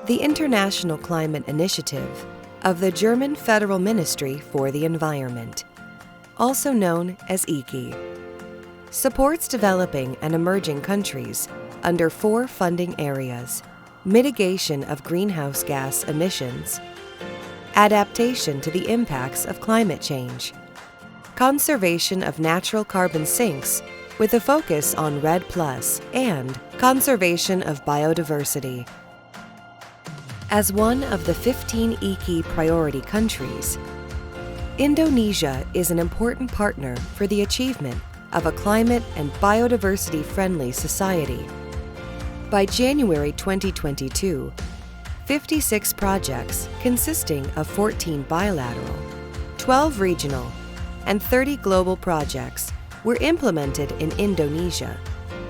the International Climate Initiative of the German Federal Ministry for the Environment, also known as IKI, supports developing and emerging countries under 4 funding areas: mitigation of greenhouse gas emissions, adaptation to the impacts of climate change, conservation of natural carbon sinks with a focus on REDD+, and conservation of biodiversity. As one of the 15 IKI priority countries, Indonesia is an important partner for the achievement of a climate and biodiversity-friendly society. By January 2022, 56 projects consisting of 14 bilateral, 12 regional, and 30 global projects were implemented in Indonesia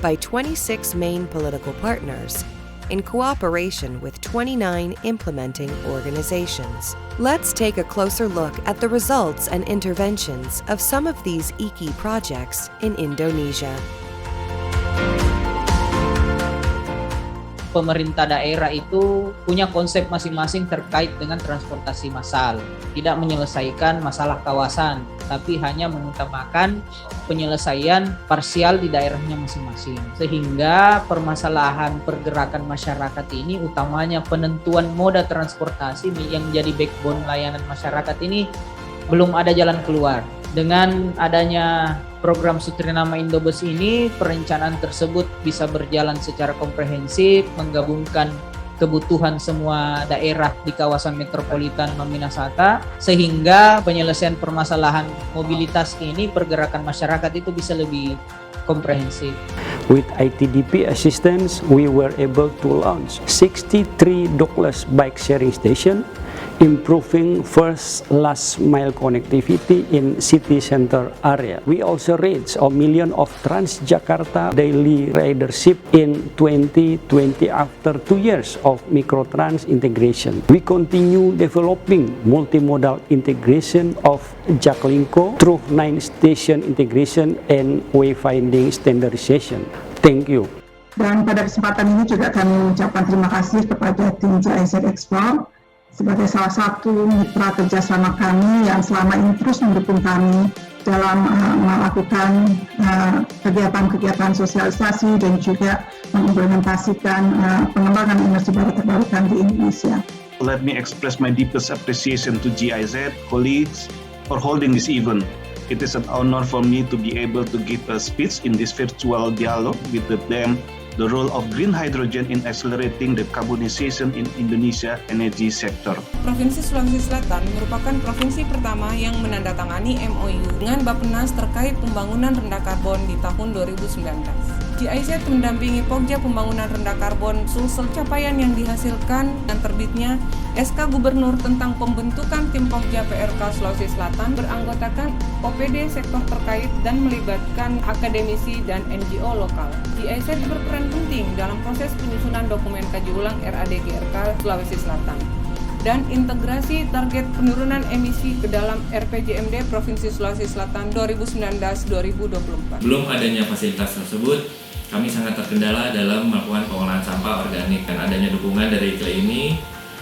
by 26 main political partners in cooperation with 29 implementing organizations. Let's take a closer look at the results and interventions of some of these IKI projects in Indonesia. Pemerintah daerah itu punya konsep masing-masing terkait dengan transportasi massal. Tidak menyelesaikan masalah kawasan, tapi hanya mengutamakan penyelesaian parsial di daerahnya masing-masing. Sehingga permasalahan pergerakan masyarakat ini, utamanya penentuan moda transportasi yang menjadi backbone layanan masyarakat ini, belum ada jalan keluar. Dengan adanya program Sutranama Indobus ini, perencanaan tersebut bisa berjalan secara komprehensif, menggabungkan kebutuhan semua daerah di kawasan metropolitan Nominasata, sehingga penyelesaian permasalahan mobilitas ini, pergerakan masyarakat itu bisa lebih komprehensif. With ITDP assistance, we were able to launch 63 dockless bike sharing station, improving first last mile connectivity in city center area. We also reached 1 million of Transjakarta daily ridership in 2020 after 2 years of microtrans integration. We continue developing multimodal integration of Jaklingko through 9 station integration and wayfinding standardization. Thank you. Dan pada kesempatan ini juga kami mengucapkan terima kasih kepada tim GIZ Explore sebagai salah satu mitra kerjasama kami yang selama ini terus mendukung kami dalam melakukan kegiatan-kegiatan sosialisasi dan juga mengimplementasikan pengembangan energi baru terbarukan di Indonesia. Let me express my deepest appreciation to GIZ colleagues for holding this event. It is an honor for me to be able to give a speech in this virtual dialogue with them. The role of green hydrogen in accelerating the decarbonization in Indonesia energy sector. Provinsi Sulawesi Selatan merupakan provinsi pertama yang menandatangani MOU dengan Bappenas terkait pembangunan rendah karbon di tahun 2019. GIZ mendampingi Pokja Pembangunan Rendah Karbon Sulsel capaian yang dihasilkan dan terbitnya SK Gubernur tentang pembentukan tim Pokja PRK Sulawesi Selatan beranggotakan OPD sektor terkait dan melibatkan akademisi dan NGO lokal. GIZ berperan penting dalam proses penyusunan dokumen kaji ulang RAD-GRK Sulawesi Selatan dan integrasi target penurunan emisi ke dalam RPJMD Provinsi Sulawesi Selatan 2019-2024. Belum adanya fasilitas tersebut, kami sangat terkendala dalam melakukan pengolahan sampah organik. Dan adanya dukungan dari IKLI ini,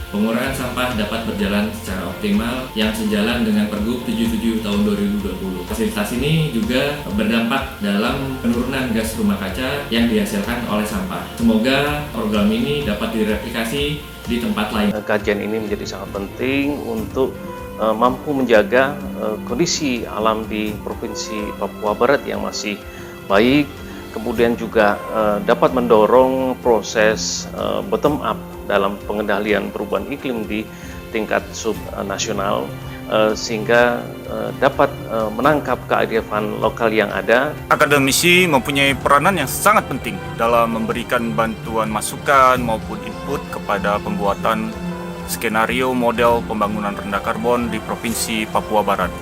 pengurangan sampah dapat berjalan secara optimal yang sejalan dengan Pergub 77 tahun 2020. Fasilitas ini juga berdampak dalam penurunan gas rumah kaca yang dihasilkan oleh sampah. Semoga program ini dapat direplikasi di tempat lain. Kajian ini menjadi sangat penting untuk mampu menjaga kondisi alam di Provinsi Papua Barat yang masih baik, kemudian juga dapat mendorong proses bottom up dalam pengendalian perubahan iklim di tingkat subnasional sehingga dapat menangkap kearifan lokal yang ada. Akademisi mempunyai peranan yang sangat penting dalam memberikan bantuan masukan maupun input kepada pembuatan skenario model pembangunan rendah karbon di Provinsi Papua Barat.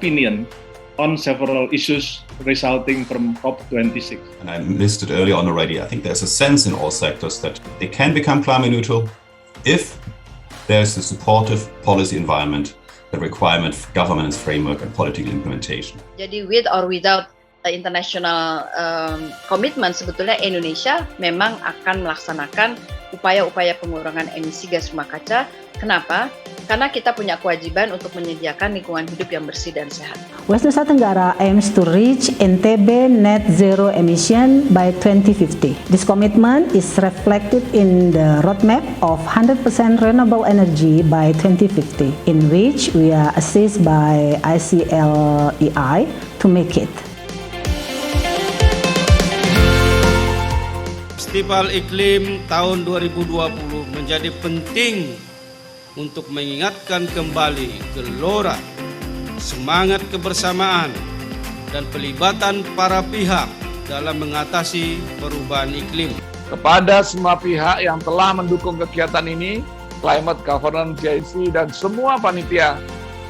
Opinion on several issues resulting from COP26. And I listed earlier on already, I think there's a sense in all sectors that they can become climate neutral, if there's a supportive policy environment, the requirement for governance framework and political implementation. Jadi with or without international commitment, sebetulnya Indonesia memang akan melaksanakan upaya-upaya pengurangan emisi gas rumah kaca. Kenapa? Karena kita punya kewajiban untuk menyediakan lingkungan hidup yang bersih dan sehat. West Nusa Tenggara aims to reach NTB net zero emission by 2050. This commitment is reflected in the roadmap of 100% renewable energy by 2050, in which we are assisted by ICLEI to make it. Festival Iklim tahun 2020 menjadi penting untuk mengingatkan kembali gelora, semangat kebersamaan, dan pelibatan para pihak dalam mengatasi perubahan iklim. Kepada semua pihak yang telah mendukung kegiatan ini, Climate Governance GIC dan semua panitia,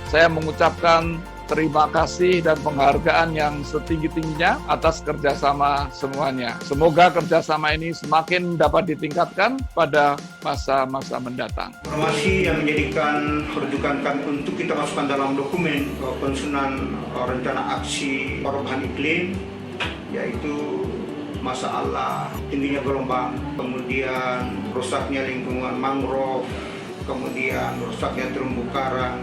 saya mengucapkan terima kasih dan penghargaan yang setinggi-tingginya atas kerjasama semuanya. Semoga kerjasama ini semakin dapat ditingkatkan pada masa-masa mendatang. Informasi yang menjadikan rujukan untuk kita masukkan dalam dokumen penyusunan rencana aksi perubahan iklim, yaitu masalah tingginya gelombang, kemudian rusaknya lingkungan mangrove, kemudian rusaknya terumbu karang.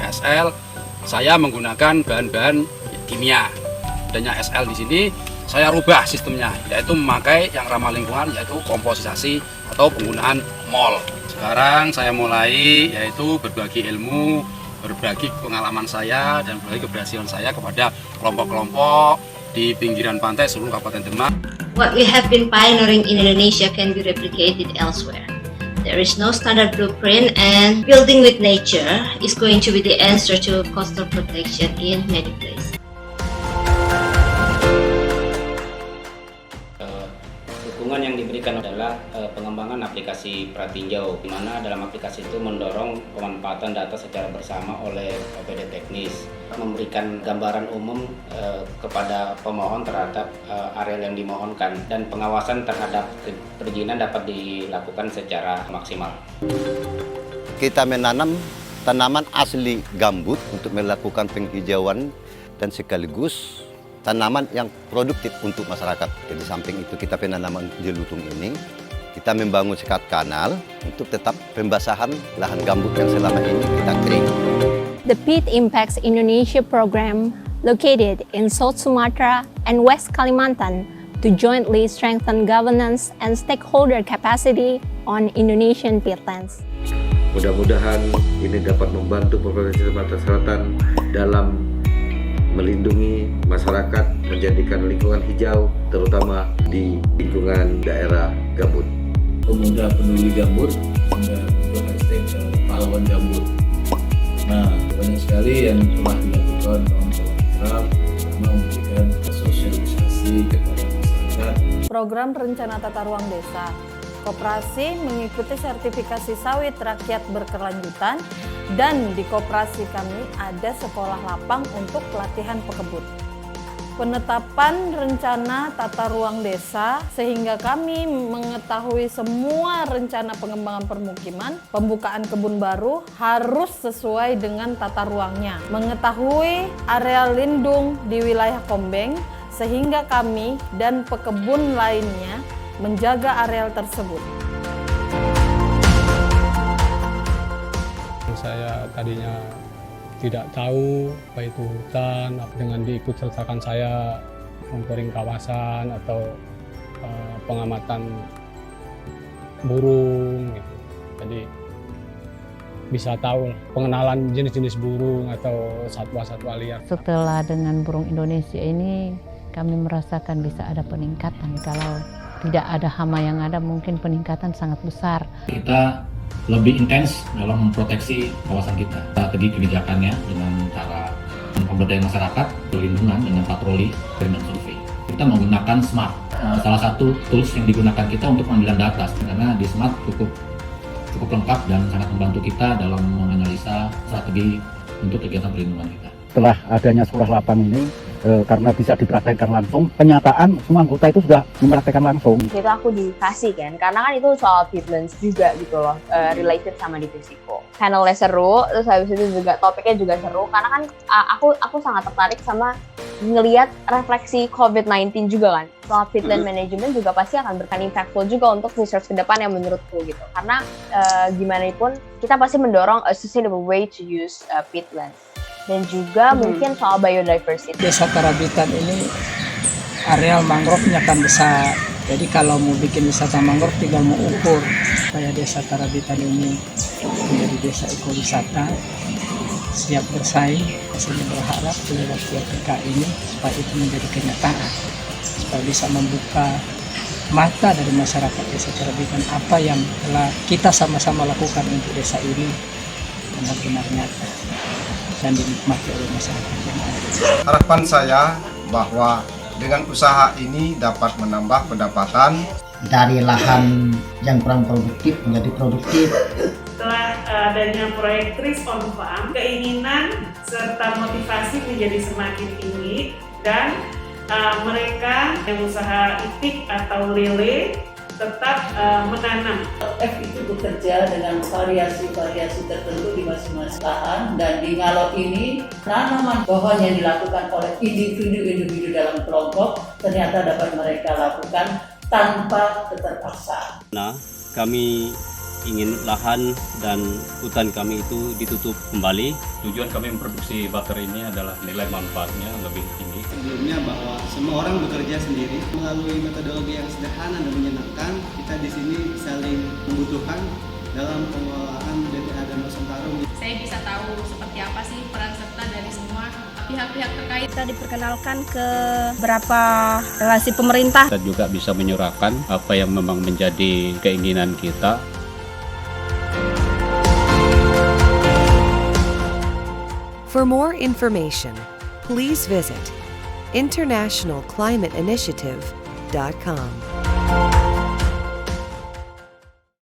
SL, saya menggunakan bahan-bahan kimia. Adanya SL di sini, saya rubah sistemnya, yaitu memakai yang ramah lingkungan, yaitu komposisi atau penggunaan mol. Sekarang saya mulai yaitu berbagi ilmu, berbagi pengalaman saya dan berbagi keberhasilan saya kepada kelompok-kelompok di pinggiran pantai seluruh Kabupaten Demak. What we have been pioneering in Indonesia can be replicated elsewhere. There is no standard blueprint, and building with nature is going to be the answer to coastal protection in many places. Dukungan yang diberikan adalah pengembangan aplikasi Pratinjau, di mana dalam aplikasi itu mendorong pemanfaatan data secara bersama oleh OPD teknis, memberikan gambaran umum kepada pemohon terhadap area yang dimohonkan, dan pengawasan terhadap perizinan dapat dilakukan secara maksimal. Kita menanam tanaman asli gambut untuk melakukan penghijauan dan sekaligus tanaman yang produktif untuk masyarakat. Jadi samping itu kita penanaman jelutung ini, kita membangun sekat kanal untuk tetap pembasahan lahan gambut yang selama ini kita kering. The Peat Impacts Indonesia program, located in South Sumatra and West Kalimantan, to jointly strengthen governance and stakeholder capacity on Indonesian peatlands. Mudah-mudahan ini dapat membantu Provinsi Sumatera Selatan dalam melindungi masyarakat, menjadikan lingkungan hijau, terutama di lingkungan daerah gambut. Pemuda peduli gambut, hingga untuk hashtag pahlawan gambut. Nah, banyak sekali yang telah dilakukan kawan-kawan kerap, terutama memberikan sosialisasi kepada masyarakat. Program Rencana Tata Ruang Desa, koperasi mengikuti sertifikasi sawit rakyat berkelanjutan, dan di koperasi kami ada sekolah lapang untuk pelatihan pekebun. Penetapan rencana tata ruang desa sehingga kami mengetahui semua rencana pengembangan permukiman, pembukaan kebun baru harus sesuai dengan tata ruangnya. Mengetahui area lindung di wilayah Kombeng sehingga kami dan pekebun lainnya menjaga areal tersebut. Saya tadinya tidak tahu apa itu hutan, dengan diikut sertakan saya monitoring kawasan atau pengamatan burung gitu. Jadi bisa tahu pengenalan jenis-jenis burung atau satwa-satwa liar. Setelah dengan burung Indonesia ini kami merasakan bisa ada peningkatan. Kalau tidak ada hama yang ada mungkin peningkatan sangat besar. Kita lebih intens dalam memproteksi kawasan kita. Strategi kebijakannya dengan cara pemberdayaan masyarakat, perlindungan dengan patroli dan survei. Kita menggunakan SMART, salah satu tools yang digunakan kita untuk pengambilan data, karena di SMART cukup lengkap dan sangat membantu kita dalam menganalisa strategi untuk kegiatan perlindungan kita. Setelah adanya sekolah lapang ini, karena bisa dipraktekkan langsung, kenyataan semua anggota itu sudah mempraktekkan langsung. Itu aku dikasih karena kan itu soal peatlands juga gitu loh, related sama divisico. Panelnya seru, terus habis itu juga topiknya juga seru, karena kan aku sangat tertarik sama ngelihat refleksi COVID-19 juga kan. Soal peatland management juga pasti akan berperan impactful juga untuk research ke depan yang menurutku gitu. Karena gimana pun kita pasti mendorong a sustainable way to use peatlands. Dan juga mungkin soal biodiversity. Desa Karabitan ini areal mangrove-nya kan besar. Jadi kalau mau bikin wisata mangrove tinggal mau ukur supaya Desa Karabitan ini menjadi desa ekowisata siap bersaing. Saya berharap lewat PK ini supaya itu menjadi kenyataan, supaya bisa membuka mata dari masyarakat Desa Karabitan apa yang telah kita sama-sama lakukan untuk desa ini benar-benar nyata dan dinikmati oleh masyarakat yang ada. Harapan saya bahwa dengan usaha ini dapat menambah pendapatan dari lahan yang kurang produktif menjadi produktif. Setelah adanya proyek Trees on Farm, keinginan serta motivasi menjadi semakin tinggi dan mereka yang usaha itik atau lele tetap menanam. F itu bekerja dengan variasi-variasi tertentu di masing-masing lahan, dan di Ngalo ini tanaman pohon yang dilakukan oleh individu-individu dalam kelompok ternyata dapat mereka lakukan tanpa keterpaksaan. Nah, kami ingin lahan dan hutan kami itu ditutup kembali. Tujuan kami memproduksi butter ini adalah nilai manfaatnya lebih tinggi. Sebelumnya bahwa semua orang bekerja sendiri melalui metodologi yang sederhana dan menyenangkan. Kita di sini saling membutuhkan dalam pengelolaan BTA Danau Sentarum. Saya bisa tahu seperti apa sih peran serta dari semua pihak-pihak terkait. Kita diperkenalkan ke beberapa relasi pemerintah. Kita juga bisa menyuarakan apa yang memang menjadi keinginan kita. For more information, please visit internationalclimateinitiative.com.